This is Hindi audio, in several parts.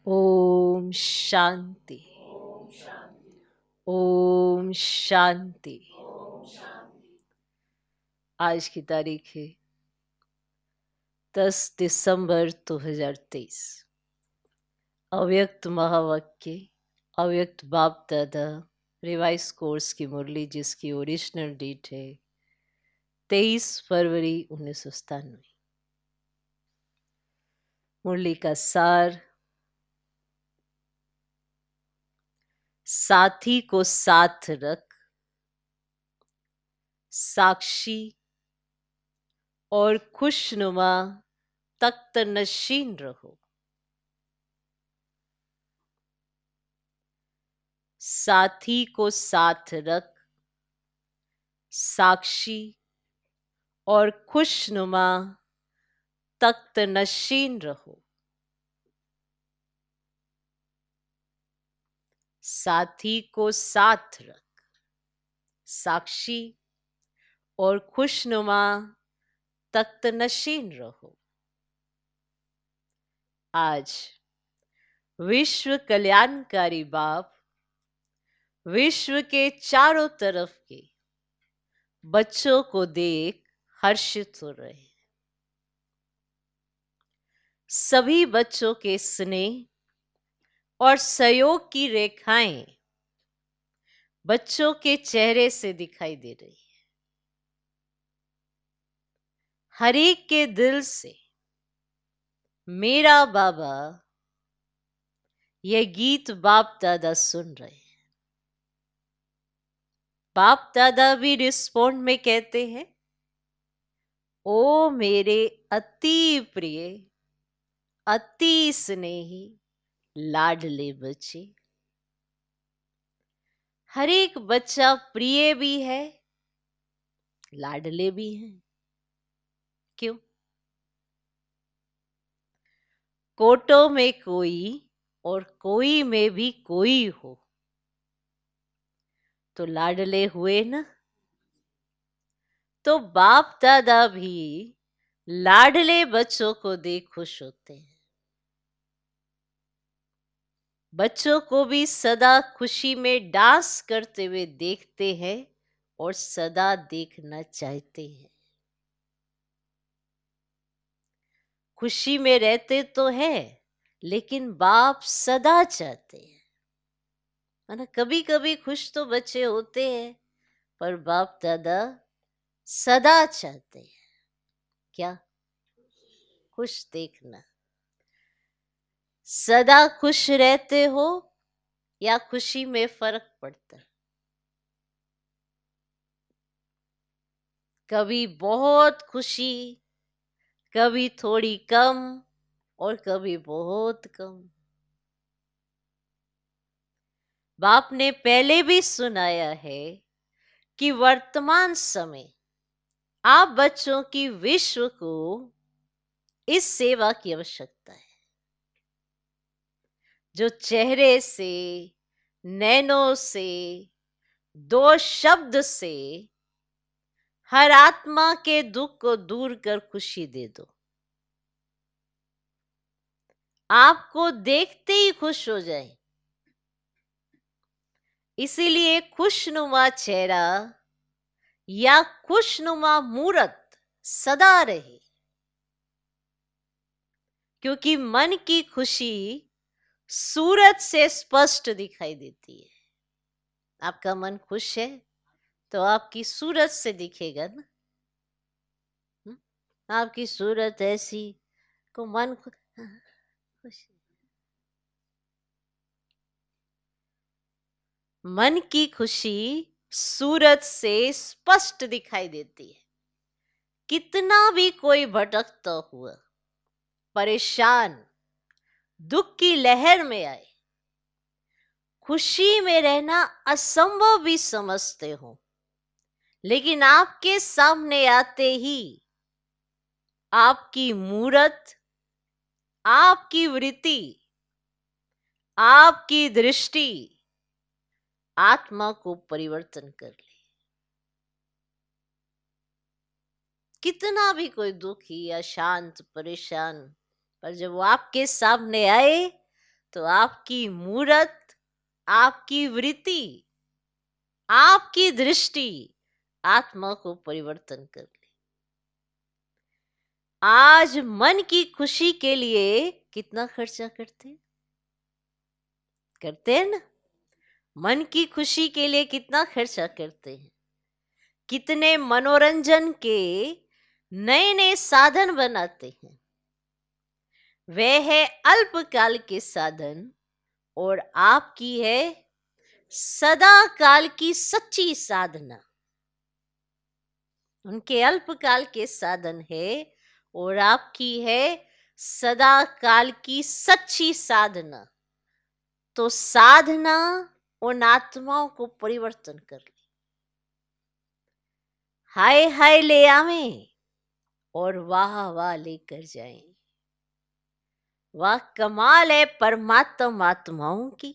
ओम शांति। ओम शांति। आज की तारीख है 10 दिसंबर 2023। अव्यक्त महावाक्य, अव्यक्त बाप दादा रिवाइज कोर्स की मुरली, जिसकी ओरिजिनल डेट है 23 फरवरी 1997। मुरली का सार: साथी को साथ रख, साक्षी और खुशनुमा तख्त नशीन रहो। साथी को साथ रख, साक्षी और खुशनुमा तख्त नशीन रहो। साथी को साथ रख, साक्षी और खुशनुमा तख्त नशीन रहो। आज विश्व कल्याणकारी बाप विश्व के चारों तरफ के बच्चों को देख हर्षित हो रहे हैं। सभी बच्चों के स्नेह और सहयोग की रेखाएं बच्चों के चेहरे से दिखाई दे रही है। हर एक के दिल से मेरा बाबा यह गीत बाप दादा सुन रहे हैं। बाप दादा भी रिस्पॉन्ड में कहते हैं, ओ मेरे अति प्रिय, अति स्नेही लाडले बच्चे। हर एक बच्चा प्रिय भी है, लाडले भी हैं। क्यों? कोटों में कोई और कोई में भी कोई हो तो लाडले हुए ना। तो बाप दादा भी लाडले बच्चों को देख खुश होते हैं। बच्चों को भी सदा खुशी में डांस करते हुए देखते हैं और सदा देखना चाहते हैं। खुशी में रहते तो है, लेकिन बाप सदा चाहते हैं। माना कभी कभी खुश तो बच्चे होते हैं, पर बाप दादा सदा चाहते हैं क्या? खुश देखना। सदा खुश रहते हो या खुशी में फर्क पड़ता है? कभी बहुत खुशी, कभी थोड़ी कम और कभी बहुत कम। बाप ने पहले भी सुनाया है कि वर्तमान समय आप बच्चों की विश्व को इस सेवा की आवश्यकता है। जो चेहरे से, नैनों से, दो शब्द से हर आत्मा के दुख को दूर कर खुशी दे दो। आपको देखते ही खुश हो जाए। इसीलिए खुशनुमा चेहरा या खुशनुमा मूरत सदा रहे, क्योंकि मन की खुशी सूरत से स्पष्ट दिखाई देती है। आपका मन खुश है तो आपकी सूरत से दिखेगा ना। आपकी सूरत ऐसी को मन खुश। मन की खुशी सूरत से स्पष्ट दिखाई देती है। कितना भी कोई भटकता हुआ, परेशान, दुख की लहर में आए, खुशी में रहना असंभव भी समझते हो, लेकिन आपके सामने आते ही आपकी मूरत, आपकी वृत्ति, आपकी दृष्टि आत्मा को परिवर्तन कर ले। कितना भी कोई दुखी, अशांत, परेशान, पर जब वो आपके सामने आए तो आपकी मूरत, आपकी वृत्ति, आपकी दृष्टि आत्मा को परिवर्तन कर ले। आज मन की खुशी के लिए कितना खर्चा करते हैं? करते हैं ना? मन की खुशी के लिए कितना खर्चा करते हैं? कितने मनोरंजन के नए नए साधन बनाते हैं। वह है अल्पकाल के साधन और आपकी है सदा काल की सच्ची साधना। उनके अल्पकाल के साधन है और आपकी है सदा काल की सच्ची साधना। तो साधना उन आत्माओं को परिवर्तन कर ले, हाय हाय ले आवे और वाह वाह लेकर जाए। वाह कमाल है परमात्मा आत्माओं की।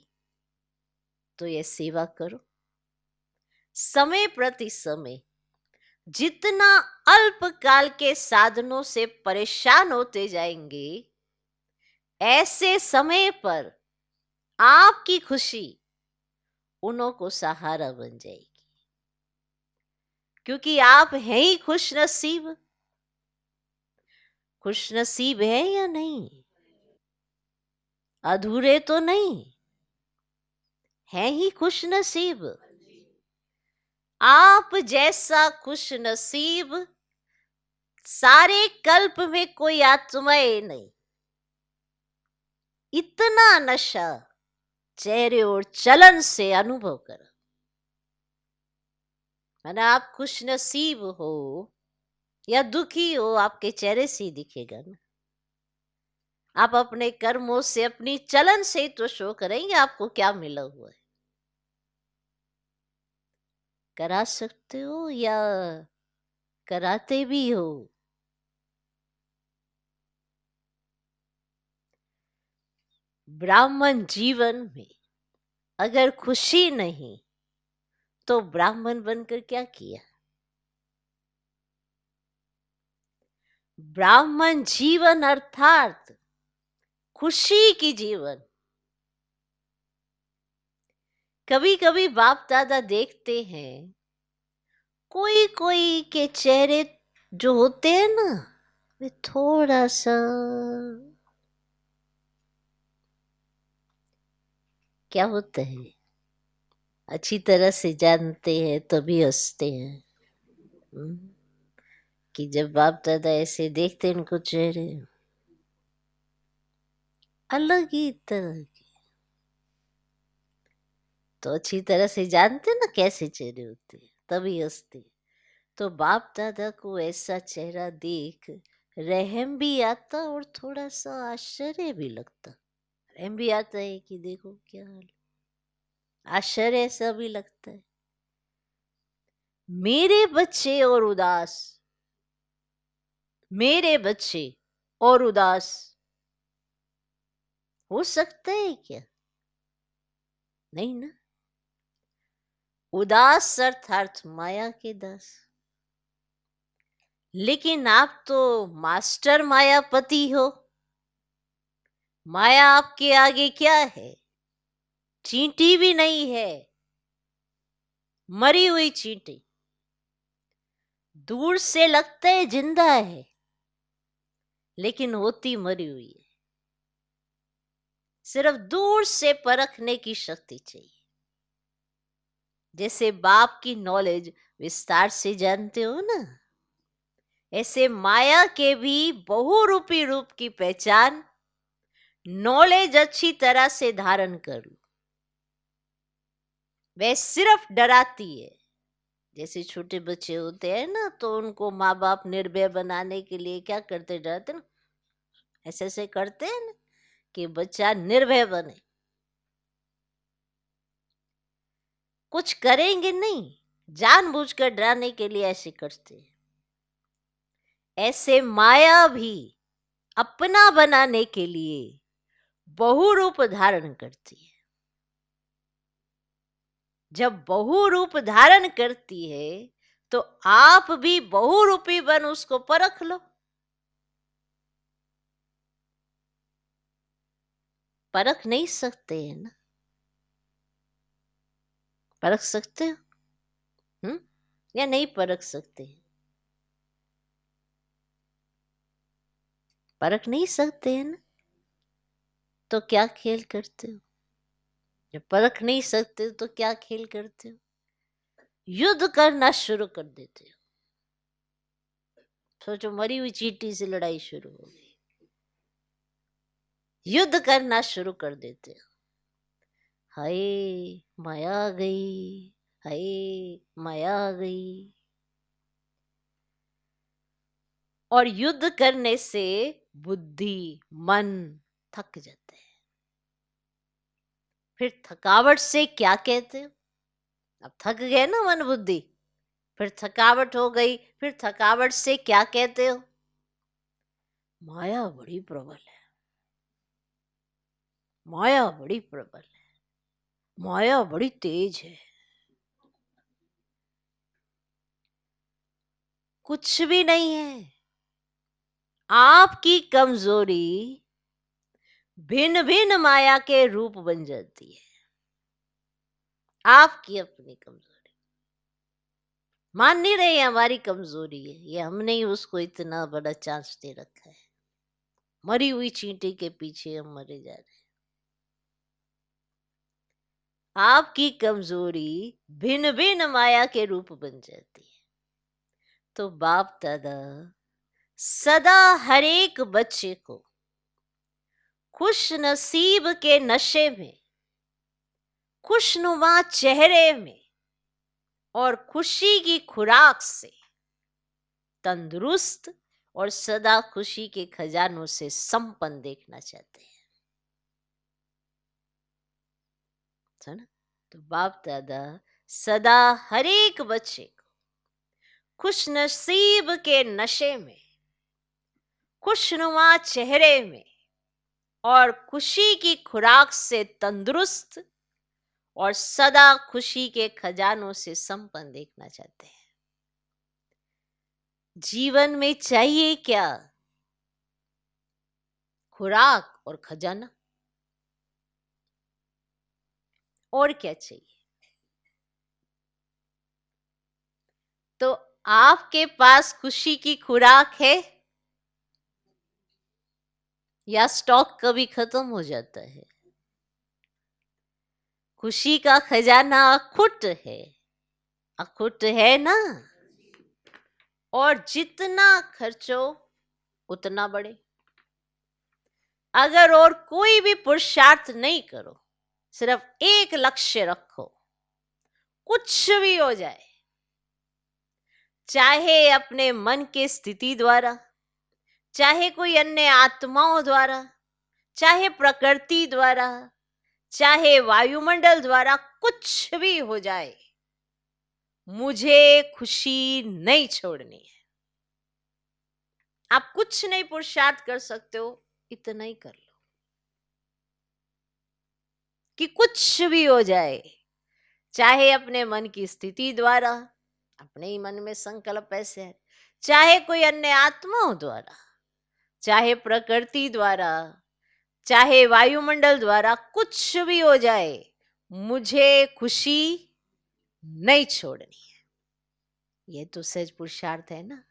तो ये सेवा करो, समय प्रति समय जितना अल्पकाल के साधनों से परेशान होते जाएंगे, ऐसे समय पर आपकी खुशी उन्हों को सहारा बन जाएगी। क्योंकि आप हैं ही खुश नसीब। खुश नसीब है या नहीं? अधूरे तो नहीं, हैं ही खुश नसीब। आप जैसा खुश नसीब सारे कल्प में कोई आत्माएं नहीं। इतना नशा चेहरे और चलन से अनुभव करो। माना आप खुश नसीब हो या दुखी हो, आपके चेहरे से ही दिखेगा ना। आप अपने कर्मों से, अपनी चलन से तो शो करेंगे आपको क्या मिला हुआ है। करा सकते हो या कराते भी हो। ब्राह्मण जीवन में अगर खुशी नहीं तो ब्राह्मण बनकर क्या किया? ब्राह्मण जीवन अर्थात खुशी की जीवन। कभी कभी बाप दादा देखते हैं कोई कोई के चेहरे जो होते हैं ना, वे थोड़ा सा क्या होता है, अच्छी तरह से जानते हैं तभी हंसते हैं। कि जब बाप दादा ऐसे देखते हैं इनको चेहरे अलग ही तरह के, तो अच्छी तरह से जानते ना कैसे चेहरे होते हैं तभी हंसते। तो बाप दादा को ऐसा चेहरा देख रहम भी आता और थोड़ा सा आश्चर्य भी लगता। रहम भी आता है कि देखो क्या हाल, आश्चर्य ऐसा भी लगता है। मेरे बच्चे और उदास, मेरे बच्चे और उदास हो सकता है क्या? नहीं ना। उदास अर्थात माया के दास। लेकिन आप तो मास्टर मायापति हो। माया आपके आगे क्या है? चींटी भी नहीं है, मरी हुई चींटी। दूर से लगता है जिंदा है लेकिन होती मरी हुई है। सिर्फ दूर से परखने की शक्ति चाहिए। जैसे बाप की नॉलेज विस्तार से जानते हो ना, ऐसे माया के भी बहुरूपी रूप की पहचान नॉलेज अच्छी तरह से धारण कर लो। वह सिर्फ डराती है। जैसे छोटे बच्चे होते हैं ना, तो उनको माँ बाप निर्भय बनाने के लिए क्या करते, डराते ना, ऐसे ऐसे करते हैं ना कि बच्चा निर्भय बने। कुछ करेंगे नहीं, जानबूझकर डराने के लिए ऐसे करते हैं। ऐसे माया भी अपना बनाने के लिए बहुरूप धारण करती है। जब बहुरूप धारण करती है तो आप भी बहुरूपी बन उसको परख लो। परख नहीं सकते हैं ना? परख सकते हो? या नहीं परख सकते? परख नहीं सकते हैं ना, तो क्या खेल करते हो? जब परख नहीं सकते तो क्या खेल करते हो? युद्ध करना शुरू कर देते हो। सोचो, मरी हुई चींटी से लड़ाई शुरू हो गई। युद्ध करना शुरू कर देते हो। हाय माया आ गई, हाय माया आ गई। और युद्ध करने से बुद्धि मन थक जाते हैं। फिर थकावट से क्या कहते हो? अब थक गए ना मन बुद्धि, फिर थकावट हो गई, फिर थकावट से क्या कहते हो? माया बड़ी प्रबल है, माया बड़ी प्रबल है, माया बड़ी तेज है। कुछ भी नहीं है। आपकी कमजोरी भिन्न भिन्न माया के रूप बन जाती है। आपकी अपनी कमजोरी मान नहीं रहे, हमारी कमजोरी है ये, हमने ही उसको इतना बड़ा चांस दे रखा है। मरी हुई चींटी के पीछे हम मरे जा रहे हैं। आपकी कमजोरी भिन्न भिन्न माया के रूप बन जाती है। तो बाप दादा सदा हर एक बच्चे को खुश नसीब के नशे में, खुशनुमा चेहरे में और खुशी की खुराक से तंदुरुस्त और सदा खुशी के खजानों से संपन्न देखना चाहते हैं। सुना? तो बाप दादा सदा हर एक बच्चे को खुश नसीब के नशे में, खुशनुमा चेहरे में और खुशी की खुराक से तंदुरुस्त और सदा खुशी के खजानों से संपन्न देखना चाहते हैं। जीवन में चाहिए क्या? खुराक और खजाना। और क्या चाहिए? तो आपके पास खुशी की खुराक है या स्टॉक कभी खत्म हो जाता है? खुशी का खजाना अखुट है, अखुट है ना? और जितना खर्चो उतना बढ़े। अगर और कोई भी पुरुषार्थ नहीं करो, सिर्फ एक लक्ष्य रखो, कुछ भी हो जाए, चाहे अपने मन के स्थिति द्वारा, चाहे कोई अन्य आत्माओं द्वारा, चाहे प्रकृति द्वारा, चाहे वायुमंडल द्वारा, कुछ भी हो जाए, मुझे खुशी नहीं छोड़नी है। आप कुछ नहीं पुरुषार्थ कर सकते हो, इतना ही कर लो कि कुछ भी हो जाए, चाहे अपने मन की स्थिति द्वारा, अपने ही मन में संकल्प ऐसे है, चाहे कोई अन्य आत्माओं द्वारा, चाहे प्रकृति द्वारा, चाहे वायुमंडल द्वारा, कुछ भी हो जाए, मुझे खुशी नहीं छोड़नी है। ये तो सहज पुरुषार्थ है ना?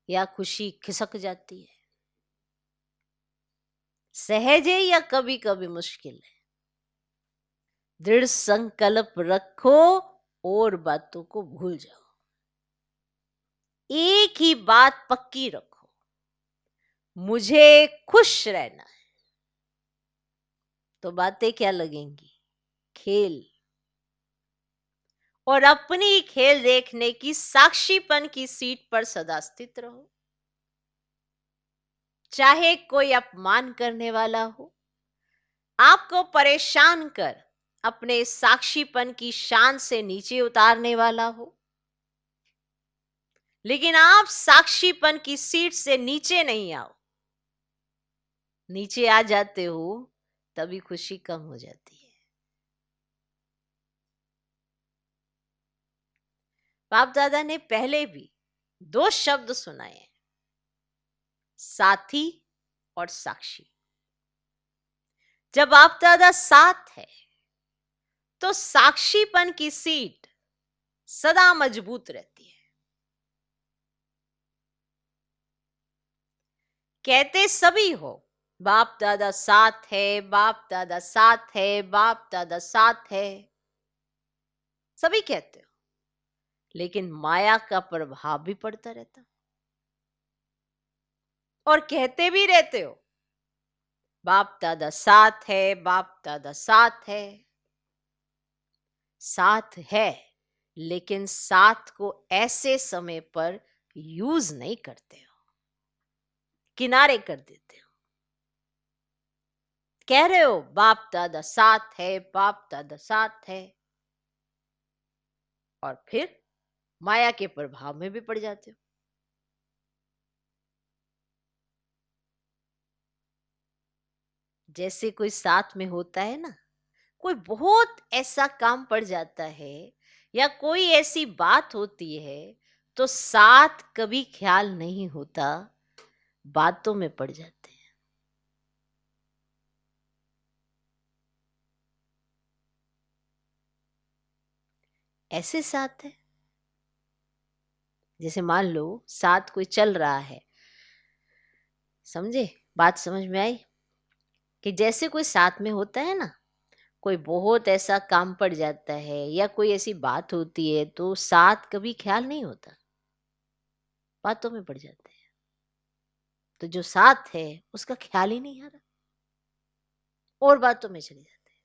या खुशी खिसक जाती है? सहज है या कभी कभी मुश्किल है? दृढ़ संकल्प रखो और बातों को भूल जाओ। एक ही बात पक्की रखो, मुझे खुश रहना है। तो बातें क्या लगेंगी? खेल। और अपनी खेल देखने की साक्षीपन की सीट पर सदा स्थित रहो। चाहे कोई अपमान करने वाला हो, आपको परेशान कर अपने साक्षीपन की शान से नीचे उतारने वाला हो, लेकिन आप साक्षीपन की सीट से नीचे नहीं आओ। नीचे आ जाते हो तभी खुशी कम हो जाती है। बाप दादा ने पहले भी दो शब्द सुनाए हैं, साथी और साक्षी। जब बाप दादा साथ है तो साक्षीपन की सीट सदा मजबूत रहती है। कहते सभी हो, बाप दादा साथ है, बाप दादा साथ है, बाप दादा साथ है, सभी कहते हो, लेकिन माया का प्रभाव भी पड़ता रहता और कहते भी रहते हो बाप दादा साथ है, बाप दादा साथ है। साथ है, लेकिन साथ को ऐसे समय पर यूज नहीं करते हो, किनारे कर देते हो। कह रहे हो बाप दादा साथ है, बाप दादा साथ है, और फिर माया के प्रभाव में भी पड़ जाते हो। जैसे कोई साथ में होता है ना, कोई बहुत ऐसा काम पड़ जाता है या कोई ऐसी बात होती है, तो साथ कभी ख्याल नहीं होता, बातों में पड़ जाते हैं। ऐसे साथ है, जैसे मान लो साथ कोई चल रहा है, समझे बात, समझ में आई? कि जैसे कोई साथ में होता है ना, कोई बहुत ऐसा काम पड़ जाता है या कोई ऐसी बात होती है, तो साथ कभी ख्याल नहीं होता, बातों में पड़ जाते हैं। तो जो साथ है उसका ख्याल ही नहीं आ रहा और बातों में चले जाते हैं।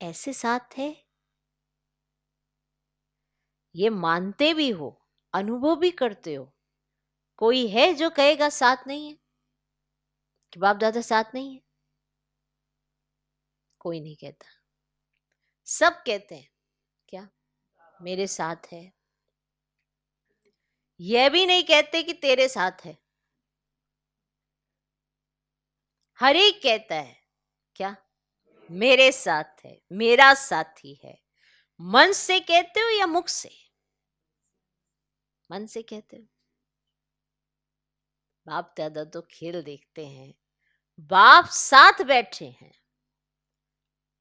ऐसे साथ है, ये मानते भी हो, अनुभव भी करते हो। कोई है जो कहेगा साथ नहीं है, कि बाप दादा साथ नहीं है? कोई नहीं कहता, सब कहते हैं क्या मेरे साथ है। यह भी नहीं कहते कि तेरे साथ है। हर एक कहता है क्या मेरे साथ है, मेरा साथी है। मन से कहते हो या मुख से? मन से कहते हो। बाप दादा तो खेल देखते हैं, बाप साथ बैठे हैं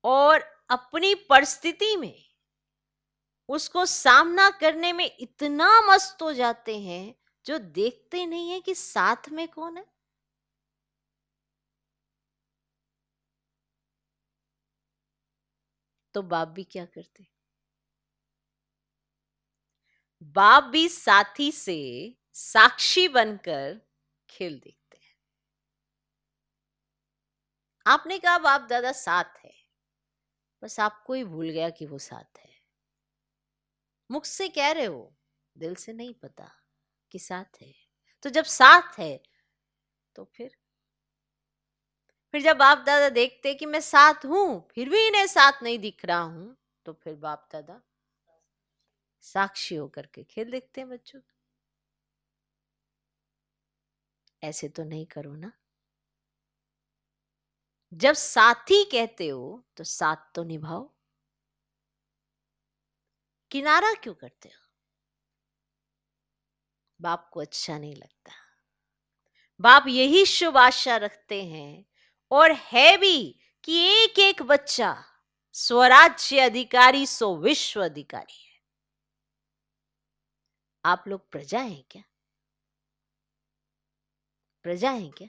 और अपनी परिस्थिति में उसको सामना करने में इतना मस्त हो जाते हैं, जो देखते नहीं है कि साथ में कौन है। तो बाप भी क्या करते? बाप भी साथी से साक्षी बनकर खेल देखते हैं। आपने कहा बाप दादा साथ है, बस आपको ही भूल गया कि वो साथ है। मुख से कह रहे हो, दिल से नहीं पता कि साथ है। तो जब साथ है तो फिर जब बाप दादा देखते कि मैं साथ हूं फिर भी इन्हें साथ नहीं दिख रहा हूं, तो फिर बाप दादा साक्षी होकर के खेल देखते हैं बच्चों। ऐसे तो नहीं करो ना। जब साथी कहते हो तो साथ तो निभाओ। किनारा क्यों करते हो? बाप को अच्छा नहीं लगता। बाप यही शुभ आशा रखते हैं और है भी कि एक एक बच्चा स्वराज्य अधिकारी सो विश्व अधिकारी है। आप लोग प्रजा हैं क्या? प्रजा हैं क्या?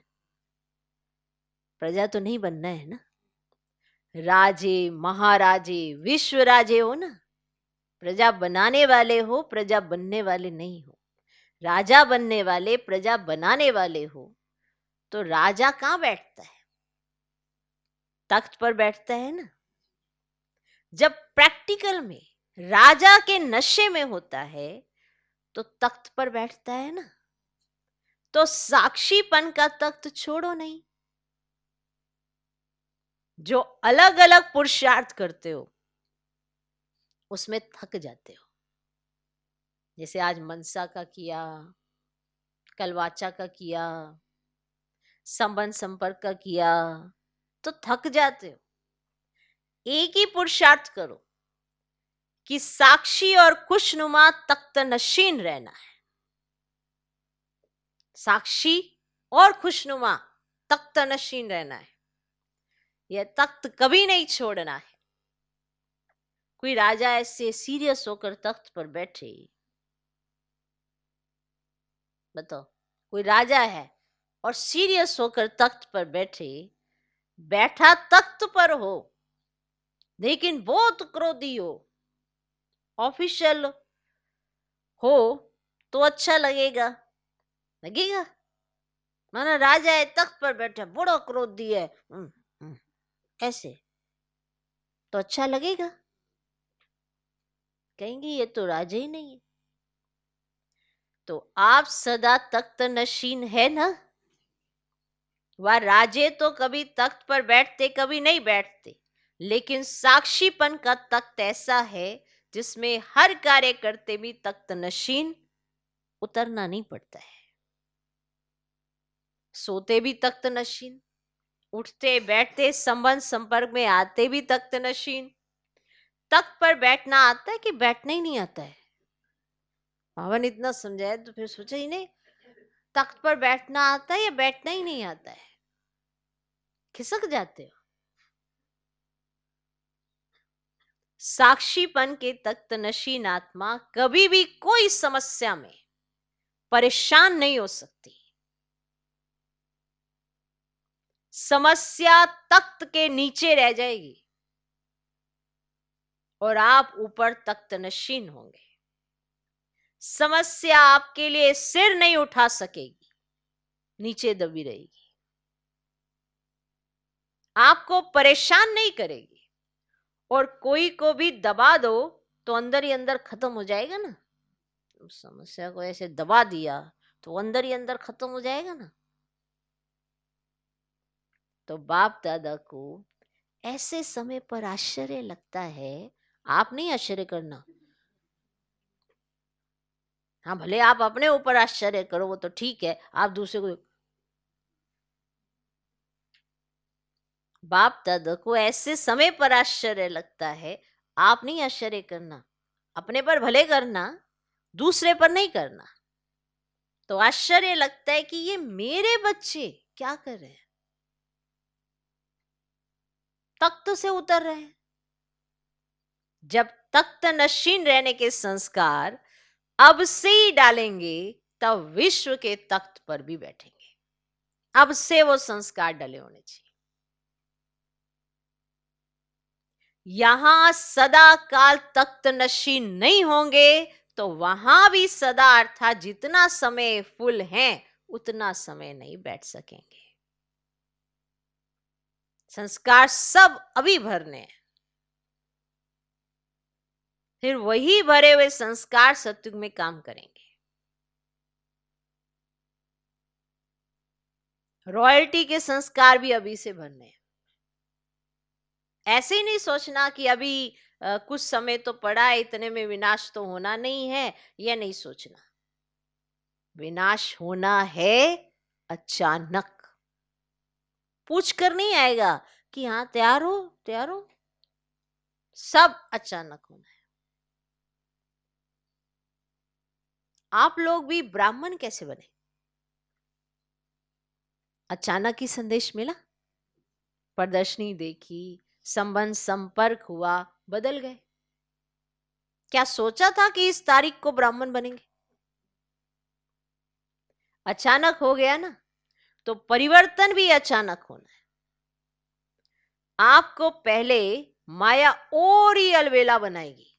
प्रजा तो नहीं बनना है ना। राजे महाराजे विश्व राजे हो ना। प्रजा बनाने वाले हो, प्रजा बनने वाले नहीं हो। राजा बनने वाले, प्रजा बनाने वाले हो। तो राजा कहाँ बैठता है? तख्त पर बैठता है ना। जब प्रैक्टिकल में राजा के नशे में होता है तो तख्त पर बैठता है ना। तो साक्षीपन का तख्त छोड़ो नहीं। जो अलग अलग पुरुषार्थ करते हो उसमें थक जाते हो। जैसे आज मनसा का किया, कल वाचा का किया, संबंध संपर्क का किया, तो थक जाते हो। एक ही पुरुषार्थ करो कि साक्षी और खुशनुमा तख्त नशीन रहना है। साक्षी और खुशनुमा तख्त नशीन रहना है। यह तख्त कभी नहीं छोड़ना है। कोई राजा ऐसे सीरियस होकर तख्त पर बैठे, बताओ, कोई राजा है और सीरियस होकर तख्त पर बैठे, बैठा तख्त पर हो लेकिन बहुत क्रोधी हो, ऑफिशियल हो, तो अच्छा लगेगा? लगेगा? माना राजा है, तख्त पर बैठा, बड़ा क्रोधी है, ऐसे तो अच्छा लगेगा? कहेंगे ये तो राजा ही नहीं है। तो आप सदा तख्त नशीन है ना? वह राजे तो कभी तख्त पर बैठते, कभी नहीं बैठते, लेकिन साक्षीपन का तख्त ऐसा है जिसमें हर कार्य करते भी तख्त नशीन उतरना नहीं पड़ता है। सोते भी तख्त नशीन, उठते बैठते संबंध संपर्क में आते भी तख्त नशीन। तख्त पर बैठना आता है कि बैठना ही नहीं आता है? पावन इतना समझाया तो फिर सोचा ही नहीं, तख्त पर बैठना आता है या बैठना ही नहीं आता है? खिसक जाते हो। साक्षीपन के तख्त नशीन आत्मा कभी भी कोई समस्या में परेशान नहीं हो सकती। समस्या तख्त के नीचे रह जाएगी और आप ऊपर तख्त नशीन होंगे। समस्या आपके लिए सिर नहीं उठा सकेगी, नीचे दबी रहेगी, आपको परेशान नहीं करेगी। और कोई को भी दबा दो तो अंदर ही अंदर खत्म हो जाएगा ना। उस समस्या को ऐसे दबा दिया तो अंदर ही अंदर खत्म हो जाएगा ना। तो बाप दादा को ऐसे समय पर आश्चर्य लगता है। आप नहीं आश्चर्य करना, हाँ भले आप अपने ऊपर आश्चर्य करो, वो तो ठीक है, आप दूसरे को। बाप दादा को ऐसे समय पर आश्चर्य लगता है, आप नहीं आश्चर्य करना, अपने पर भले करना, दूसरे पर नहीं करना। तो आश्चर्य लगता है कि ये मेरे बच्चे क्या कर रहे हैं, तख्त से उतर रहे हैं। जब तख्त नशीन रहने के संस्कार अब से ही डालेंगे तब विश्व के तख्त पर भी बैठेंगे। अब से वो संस्कार डले होने चाहिए। यहां सदा काल तख्त नशीन नहीं होंगे तो वहां भी सदा अर्थात जितना समय फुल है उतना समय नहीं बैठ सकेंगे। संस्कार सब अभी भरने हैं, फिर वही भरे हुए संस्कार सत्युग में काम करेंगे। रॉयल्टी के संस्कार भी अभी से भरने हैं। ऐसे ही नहीं सोचना कि अभी कुछ समय तो पड़ा है, इतने में विनाश तो होना नहीं है, यह नहीं सोचना। विनाश होना है अचानक, पूछ कर नहीं आएगा कि हाँ तैयार हो, तैयार हो, सब अचानक होना है। आप लोग भी ब्राह्मण कैसे बने? अचानक ही संदेश मिला, प्रदर्शनी देखी, संबंध संपर्क हुआ, बदल गए। क्या सोचा था कि इस तारीख को ब्राह्मण बनेंगे? अचानक हो गया ना, तो परिवर्तन भी अचानक होना है। आपको पहले माया और ही अलबेला बनाएगी।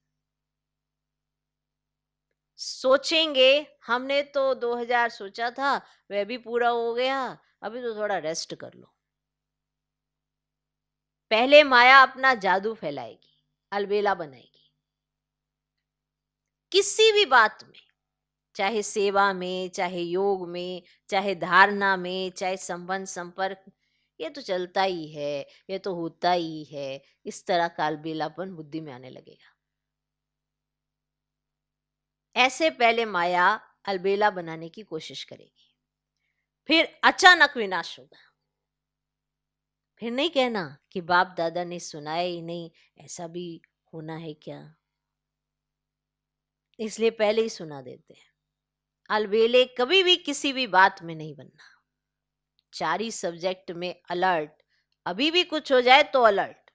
सोचेंगे हमने तो 2000 सोचा था, वह भी पूरा हो गया, अभी तो थोड़ा रेस्ट कर लो। पहले माया अपना जादू फैलाएगी, अलबेला बनाएगी। किसी भी बात में, चाहे सेवा में, चाहे योग में, चाहे धारणा में, चाहे संबंध संपर्क, ये तो चलता ही है, ये तो होता ही है, इस तरह का अलबेलापन बुद्धि में आने लगेगा। ऐसे पहले माया अलबेला बनाने की कोशिश करेगी, फिर अचानक विनाश होगा। फिर नहीं कहना कि बाप दादा ने सुनाया ही नहीं, ऐसा भी होना है क्या, इसलिए पहले ही सुना देते हैं। अलबेले कभी भी किसी भी बात में नहीं बनना। 4 ही सब्जेक्ट में अलर्ट, अभी भी कुछ हो जाए तो अलर्ट।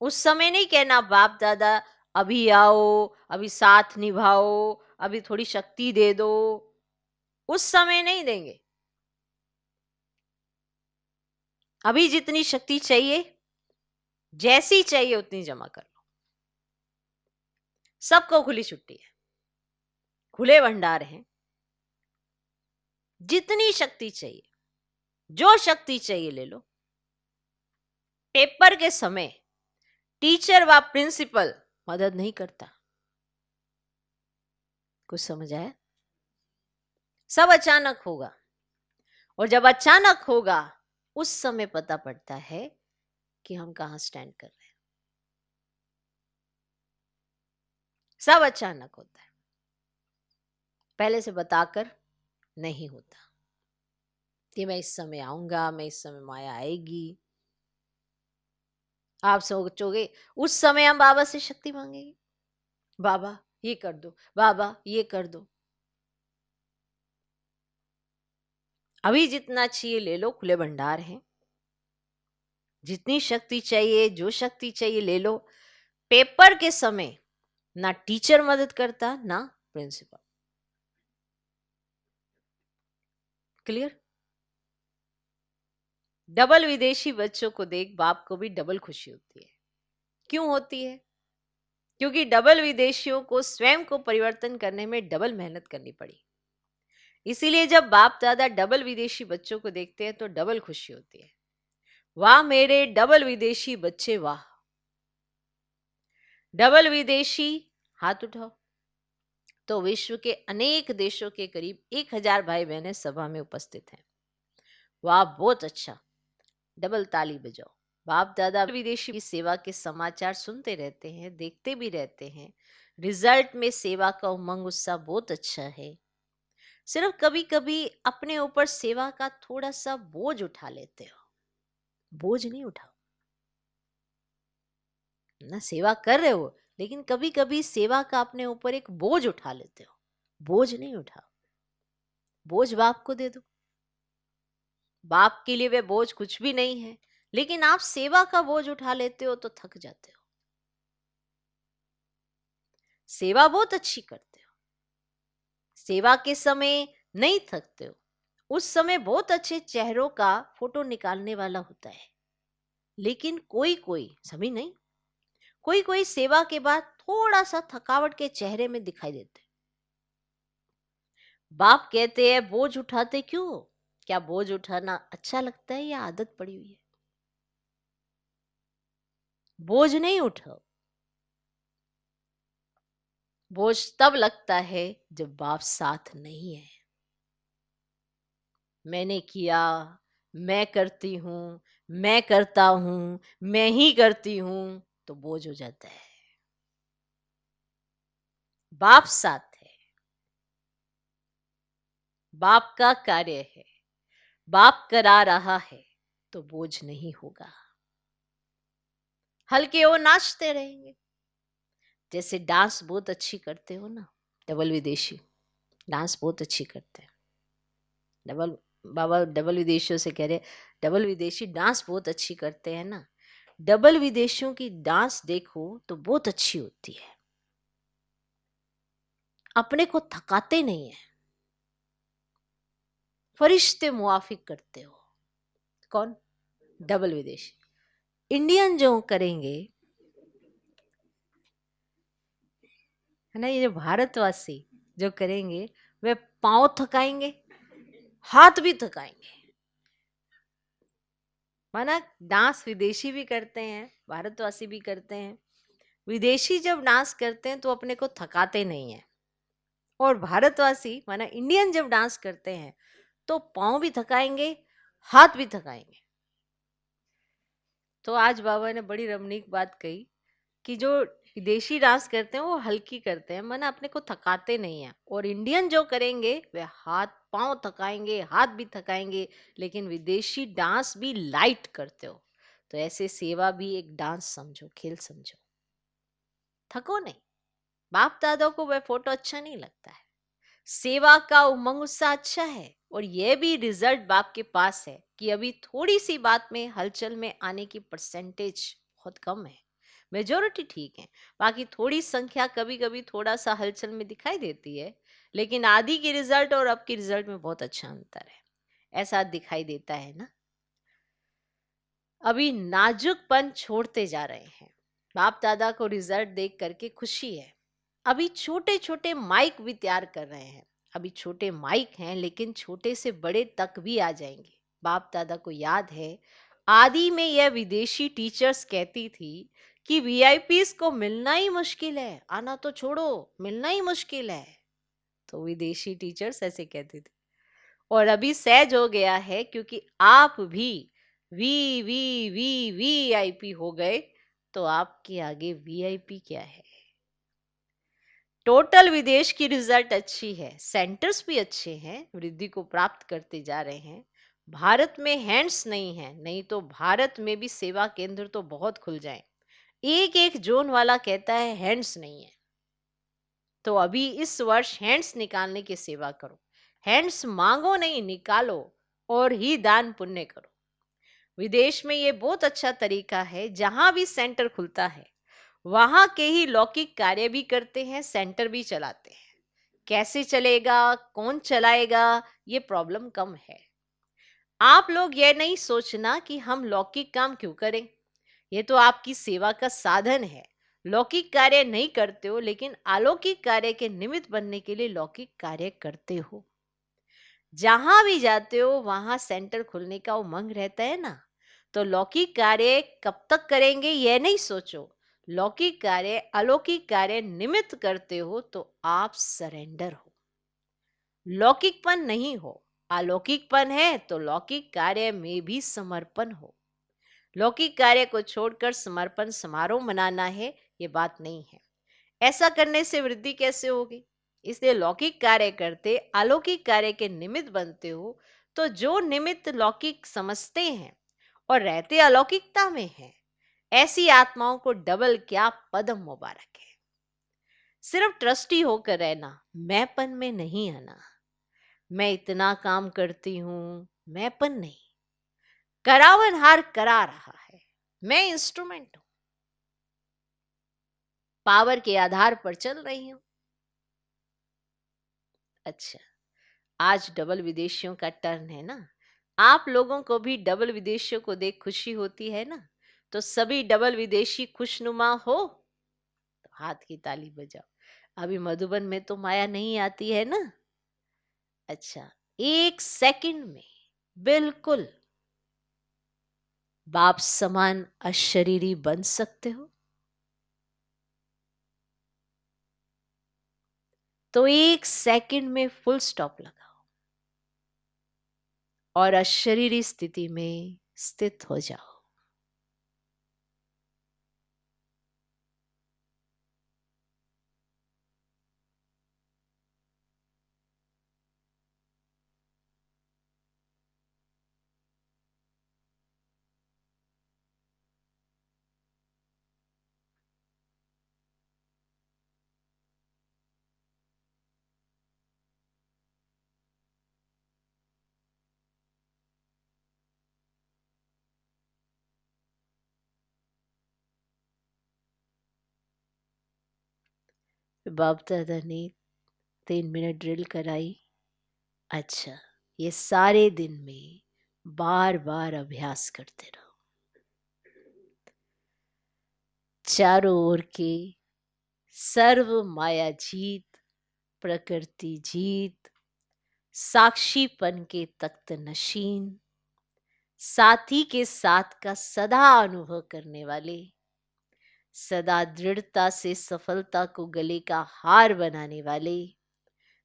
उस समय नहीं कहना बाप दादा अभी आओ, अभी साथ निभाओ, अभी थोड़ी शक्ति दे दो, उस समय नहीं देंगे। अभी जितनी शक्ति चाहिए, जैसी चाहिए उतनी जमा कर लो। सबको खुली छुट्टी है, खुले भंडार हैं। जितनी शक्ति चाहिए, जो शक्ति चाहिए ले लो। पेपर के समय टीचर व प्रिंसिपल मदद नहीं करता। कुछ समझ आया? सब अचानक होगा, और जब अचानक होगा उस समय पता पड़ता है कि हम कहां स्टैंड कर रहे हैं। सब अचानक होता है, पहले से बताकर नहीं होता कि मैं इस समय आऊंगा, मैं इस समय माया आएगी। आप सोचोगे उस समय हम बाबा से शक्ति मांगेंगे, बाबा ये कर दो, बाबा ये कर दो। अभी जितना चाहिए ले लो, खुले भंडार हैं। जितनी शक्ति चाहिए, जो शक्ति चाहिए ले लो। पेपर के समय ना टीचर मदद करता, ना प्रिंसिपल। क्लियर? डबल विदेशी बच्चों को देख बाप को भी डबल खुशी होती है। क्यों होती है? क्योंकि डबल विदेशियों को स्वयं को परिवर्तन करने में डबल मेहनत करनी पड़ी। इसीलिए जब बाप दादा डबल विदेशी बच्चों को देखते हैं तो डबल खुशी होती है। वाह मेरे डबल विदेशी बच्चे, वाह। डबल विदेशी, हाथ उठाओ। तो विश्व के अनेक देशों के करीब 1000 भाई बहनें सभा में उपस्थित हैं। वाह, बहुत अच्छा। डबल ताली बजाओ। बाप दादा विदेशी की सेवा के समाचार सुनते रहते हैं, देखते भी रहते हैं। रिजल्ट में सेवा का उमंग उत्साह बहुत अच्छा है। सिर्फ कभी कभी अपने ऊपर सेवा का थोड़ा सा बोझ उठा लेते हो। बोझ नहीं उठाओ ना, सेवा कर रहे हो, लेकिन कभी कभी सेवा का अपने ऊपर एक बोझ उठा लेते हो। बोझ नहीं उठाओ, बोझ बाप को दे दो। बाप के लिए वे बोझ कुछ भी नहीं है, लेकिन आप सेवा का बोझ उठा लेते हो तो थक जाते हो। सेवा बहुत अच्छी करते हो, सेवा के समय नहीं थकते हो। उस समय बहुत अच्छे चेहरों का फोटो निकालने वाला होता है, लेकिन कोई कोई, सभी नहीं, कोई कोई सेवा के बाद थोड़ा सा थकावट के चेहरे में दिखाई देते। बाप कहते हैं बोझ उठाते क्यों हो? क्या बोझ उठाना अच्छा लगता है या आदत पड़ी हुई है? बोझ नहीं उठाओ। बोझ तब लगता है जब बाप साथ नहीं है। मैंने किया, मैं करती हूं, मैं करता हूं, मैं ही करती हूं, तो बोझ हो जाता है। बाप साथ है, बाप का कार्य है, बाप करा रहा है, तो बोझ नहीं होगा। हल्के हो, नाचते रहेंगे। जैसे डांस बहुत अच्छी करते हो ना, डबल विदेशी डांस बहुत अच्छी करते हैं। डबल बाबा डबल विदेशियों से कह रहे, डबल विदेशी डांस बहुत अच्छी करते हैं ना। डबल विदेशियों की डांस देखो तो बहुत अच्छी होती है, अपने को थकाते नहीं है, फरिश्ते मुआफिक करते हो। कौन? डबल विदेशी। इंडियन जो करेंगे है ना, ये जो भारतवासी जो करेंगे, वे पांव थकाएंगे, हाथ भी थकाएंगे। माना डांस विदेशी भी करते हैं, भारतवासी भी करते हैं। विदेशी जब डांस करते हैं तो अपने को थकाते नहीं है, और भारतवासी माना इंडियन जब डांस करते हैं तो पांव भी थकाएंगे, हाथ भी थकाएंगे। तो आज बाबा ने बड़ी रमणीक बात कही कि जो विदेशी डांस करते हैं वो हल्की करते हैं, माना अपने को थकाते नहीं है, और इंडियन जो करेंगे वे हाथ पांव थकाएंगे, हाथ भी थकाएंगे, लेकिन विदेशी डांस भी लाइट करते हो। तो ऐसे सेवा भी एक डांस समझो, खेल समझो, थको नहीं। बाप दादा को वह फोटो अच्छा नहीं लगता है, सेवा का उमंग उत्साह अच्छा है, और यह भी रिजल्ट बाप के पास है कि अभी थोड़ी सी बात में हलचल में आने की परसेंटेज बहुत कम है। मेजोरिटी ठीक है, बाकी थोड़ी संख्या कभी कभी थोड़ा सा हलचल में दिखाई देती है, लेकिन आदि की रिजल्ट और अब की रिजल्ट में बहुत अच्छा अंतर है, ऐसा दिखाई देता है ना। अभी नाजुकपन छोड़ते जा रहे हैं। बाप दादा को रिजल्ट देख करके खुशी है। अभी छोटे छोटे माइक भी तैयार कर रहे हैं। अभी छोटे माइक हैं, लेकिन छोटे से बड़े तक भी आ जाएंगे। बाप दादा को याद है, आदि में यह विदेशी टीचर्स कहती थी कि वीआईपीस को मिलना ही मुश्किल है, आना तो छोड़ो, मिलना ही मुश्किल है। तो विदेशी टीचर्स ऐसे कहते थे। और अभी सहज हो गया है, क्योंकि आप भी वी आई पी हो गए, तो आपके आगे वीआईपी क्या है। टोटल विदेश की रिजल्ट अच्छी है, सेंटर्स भी अच्छे हैं, वृद्धि को प्राप्त करते जा रहे हैं। भारत में हैंड्स नहीं है, नहीं तो भारत में भी सेवा केंद्र तो बहुत खुल जाए। एक एक जोन वाला कहता है हैंड्स नहीं है, तो अभी इस वर्ष हैंड्स निकालने की सेवा करो। हैंड्स मांगो नहीं, निकालो, और ही दान पुण्य करो। विदेश में ये बहुत अच्छा तरीका है, जहां भी सेंटर खुलता है वहां के ही लौकिक कार्य भी करते हैं, सेंटर भी चलाते हैं। कैसे चलेगा, कौन चलाएगा, ये प्रॉब्लम कम है। आप लोग ये नहीं सोचना कि हम लौकिक काम क्यों करें, ये तो आपकी सेवा का साधन है। लौकिक कार्य नहीं करते हो, लेकिन अलौकिक कार्य के निमित्त बनने के लिए लौकिक कार्य करते हो। जहां भी जाते हो वहां सेंटर खुलने का उमंग रहता है ना, तो लौकिक कार्य कब तक करेंगे ये नहीं सोचो। लौकिक कार्य अलौकिक कार्य निमित्त करते हो तो आप सरेंडर हो। लौकिकपन नहीं हो, अलौकिकपन है, तो लौकिक कार्य में भी समर्पण हो। लौकिक कार्य को छोड़कर समर्पण समारोह मनाना है, ये बात नहीं है। ऐसा करने से वृद्धि कैसे होगी। इसलिए लौकिक कार्य करते अलौकिक कार्य के निमित्त बनते हो, तो जो निमित्त लौकिक समझते हैं और रहते अलौकिकता में हैं, ऐसी आत्माओं को डबल क्या पदम मुबारक है। सिर्फ ट्रस्टी होकर रहना, मैंपन में नहीं आना। मैं इतना काम करती हूं, मैंपन नहीं। करावनहार करा रहा है, मैं इंस्ट्रूमेंट हूं, पावर के आधार पर चल रही हूं। अच्छा, आज डबल विदेशियों का टर्न है ना। आप लोगों को भी डबल विदेशियों को देख खुशी होती है ना, तो सभी डबल विदेशी खुशनुमा हो तो हाथ की ताली बजाओ। अभी मधुबन में तो माया नहीं आती है ना। अच्छा, एक सेकंड में बिल्कुल बाप समान अशरीरी बन सकते हो, तो एक सेकंड में फुल स्टॉप लगाओ और अशरीरी स्थिति में स्थित हो जाओ। बाप दादा ने 3 मिनट ड्रिल कराई। अच्छा, ये सारे दिन में बार बार अभ्यास करते रहो। चारों ओर के सर्व माया जीत, प्रकृति जीत, साक्षीपन के तख्त नशीन, साथी के साथ का सदा अनुभव करने वाले, सदा दृढ़ता से सफलता को गले का हार बनाने वाले,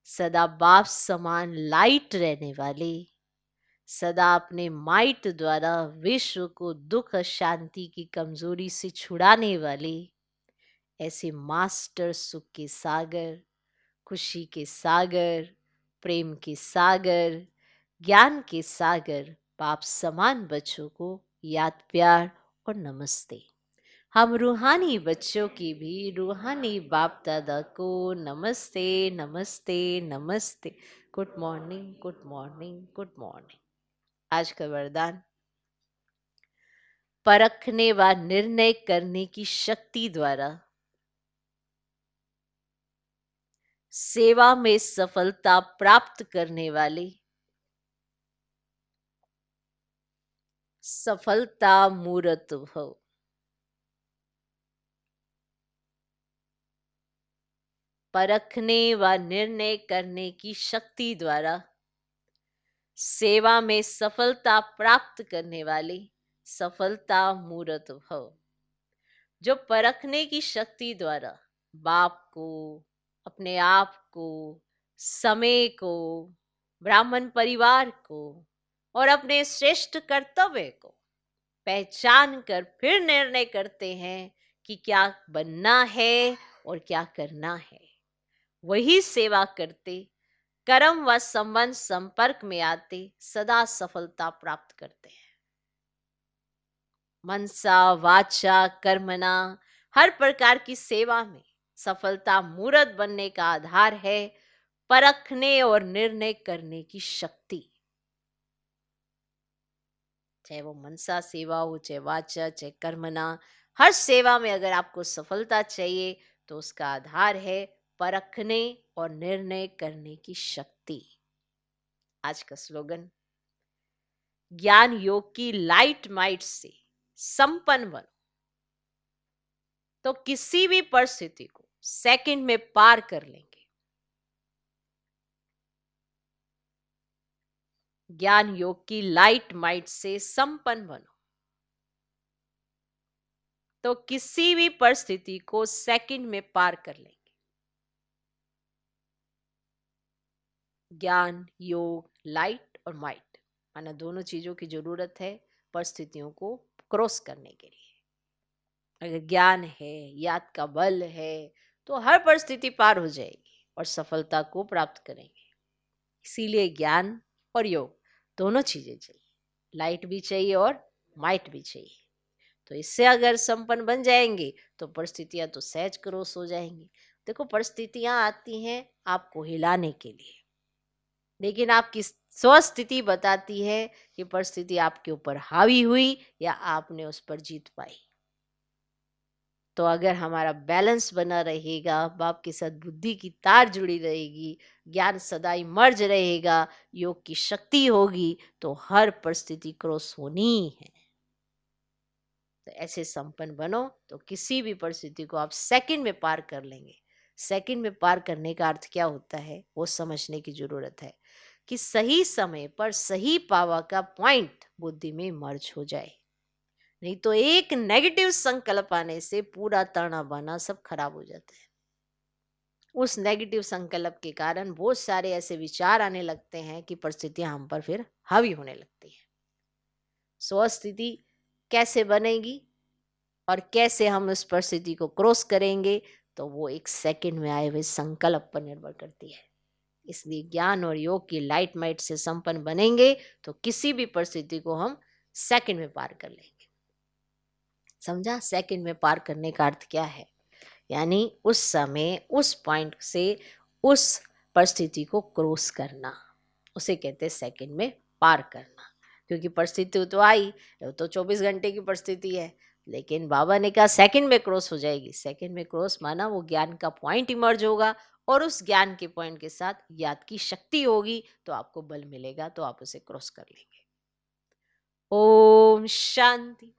सदा बाप समान लाइट रहने वाले, सदा अपने माइट द्वारा विश्व को दुख शांति की कमजोरी से छुड़ाने वाले, ऐसे मास्टर सुख के सागर, खुशी के सागर, प्रेम के सागर, ज्ञान के सागर बाप समान बच्चों को याद, प्यार और नमस्ते। हम रूहानी बच्चों की भी रूहानी बाप दादा को नमस्ते नमस्ते नमस्ते। Good morning good morning good morning. आज का वरदान, परखने व निर्णय करने की शक्ति द्वारा सेवा में सफलता प्राप्त करने वाली सफलता मूर्त भव। परखने व निर्णय करने की शक्ति द्वारा सेवा में सफलता प्राप्त करने वाली सफलता मूर्त भव। जो परखने की शक्ति द्वारा बाप को, अपने आप को, समय को, ब्राह्मण परिवार को और अपने श्रेष्ठ कर्तव्य को पहचान कर फिर निर्णय करते हैं कि क्या बनना है और क्या करना है, वही सेवा करते, कर्म व संबंध संपर्क में आते सदा सफलता प्राप्त करते हैं। मनसा वाचा कर्मणा, हर प्रकार की सेवा में सफलता मूर्त बनने का आधार है परखने और निर्णय करने की शक्ति। चाहे वो मनसा सेवा हो, चाहे वाचा, चाहे कर्मणा, हर सेवा में अगर आपको सफलता चाहिए तो उसका आधार है परखने और निर्णय करने की शक्ति। आज का स्लोगन, ज्ञान योग की लाइट माइट से संपन्न बनो तो किसी भी परिस्थिति को सेकंड में पार कर लेंगे। ज्ञान योग की लाइट माइट से संपन्न बनो तो किसी भी परिस्थिति को सेकंड में पार कर लेंगे। ज्ञान, योग, लाइट और माइट, माना दोनों चीजों की जरूरत है परिस्थितियों को क्रॉस करने के लिए। अगर ज्ञान है, याद का बल है तो हर परिस्थिति पार हो जाएगी और सफलता को प्राप्त करेंगे। इसीलिए ज्ञान और योग दोनों चीजें चाहिए, लाइट भी चाहिए और माइट भी चाहिए। तो इससे अगर संपन्न बन जाएंगे तो परिस्थितियां तो सहज क्रॉस हो जाएंगी। देखो, परिस्थितियां आती हैं आपको हिलाने के लिए, लेकिन आपकी स्वस्थिति बताती है कि परिस्थिति आपके ऊपर हावी हुई या आपने उस पर जीत पाई। तो अगर हमारा बैलेंस बना रहेगा, बाप के साथ बुद्धि की तार जुड़ी रहेगी, ज्ञान सदा मर्ज रहेगा, योग की शक्ति होगी, तो हर परिस्थिति क्रॉस होनी ही है। तो ऐसे संपन्न बनो तो किसी भी परिस्थिति को आप सेकंड में पार कर लेंगे। सेकंड में पार करने का अर्थ क्या होता है वो समझने की जरूरत है कि सही समय पर सही पावर का पॉइंट बुद्धि में मर्ज हो जाए। नहीं तो एक नेगेटिव संकल्प आने से पूरा ताना बाना सब खराब हो जाता है। उस नेगेटिव संकल्प के कारण बहुत सारे ऐसे विचार आने लगते हैं कि परिस्थितियां हम पर फिर हावी होने लगती है। स्वस्थिति कैसे बनेगी और कैसे हम उस परिस्थिति को क्रॉस करेंगे, तो वो एक सेकंड में आए हुए संकल्प पर निर्भर करती है। इसलिए ज्ञान और योग की लाइट माइट से संपन्न बनेंगे तो किसी भी परिस्थिति को हम सेकंड में पार कर लेंगे। समझा? सेकंड में पार करने का अर्थ क्या है? यानी उस समय उस पॉइंट से उस परिस्थिति को क्रॉस करना, उसे कहते हैं सेकंड में पार करना। क्योंकि परिस्थिति तो आई, तो 24 घंटे की परिस्थिति है, लेकिन बाबा ने कहा सेकंड में क्रॉस हो जाएगी। सेकंड में क्रॉस माना वो ज्ञान का पॉइंट इमर्ज होगा और उस ज्ञान के पॉइंट के साथ याद की शक्ति होगी, तो आपको बल मिलेगा, तो आप उसे क्रॉस कर लेंगे। ओम शांति।